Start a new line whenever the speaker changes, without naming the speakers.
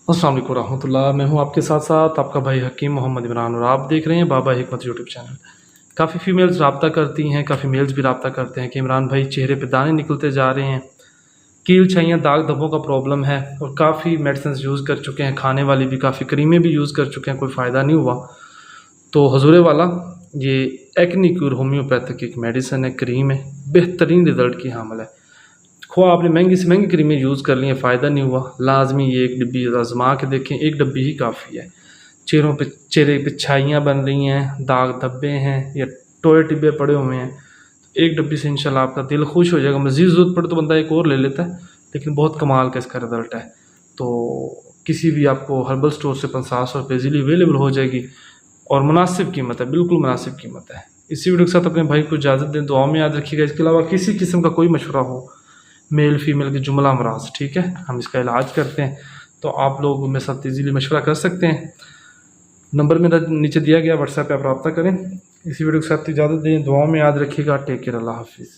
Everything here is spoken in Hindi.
अस्सलाम वालेकुम रहमतुल्लाह। मैं हूं आपके साथ साथ आपका भाई हकीम मोहम्मद इमरान और आप देख रहे हैं बाबा हिकमत यूट्यूब चैनल। काफ़ी फ़ीमेल्स रब्ता करती हैं, काफ़ी मेल्स भी रब्ता करते हैं कि इमरान भाई चेहरे पे दाने निकलते जा रहे हैं, कील छाइयाँ दाग धब्बों का प्रॉब्लम है और काफ़ी मेडिसिन यूज़ कर चुके हैं, खाने वाली भी काफ़ी क्रीमें भी यूज़ कर चुके हैं, कोई फ़ायदा नहीं हुआ। तो हजूर वाला ये एक्नी क्यूर होम्योपैथिक एक मेडिसिन है, क्रीम है, बेहतरीन रिज़ल्ट की हामिल है। खो आपने महंगी से महंगी क्रीमें यूज़ कर ली हैं, फ़ायदा नहीं हुआ, लाजमी ये एक डिब्बी आजमा के देखें। एक डिब्बी ही काफ़ी है। चेहरे पे छाइयाँ बन रही हैं, दाग धब्बे हैं या टोए टिब्बे पड़े हुए हैं, एक डिब्बी से इंशाल्लाह आपका दिल खुश हो जाएगा। मज़ीद ज़रूरत पड़े तो बंदा एक और ले लेता है, लेकिन बहुत कमाल का इसका रिज़ल्ट है। तो किसी भी आपको हर्बल स्टोर से 500 रुपये ईज़िली अवेलेबल हो जाएगी और मुनासिब कीमत है, बिल्कुल मुनासिब कीमत है। इसी वीडियो के साथ अपने भाई को इजाज़त दें, दुआ में याद रखिएगा। इसके अलावा किसी किस्म का कोई मशवरा हो, मेल फीमेल के जुमला अमराज, ठीक है, हम इसका इलाज करते हैं, तो आप लोग मेरे साथ ईज़िली मशवरा कर सकते हैं। नंबर मेरा नीचे दिया गया, व्हाट्सएप पे आप रब्ता करें। इसी वीडियो के साथ इजाज़त दें, दुआओं में याद रखिएगा। टेक केयर, अल्लाह हाफिज़।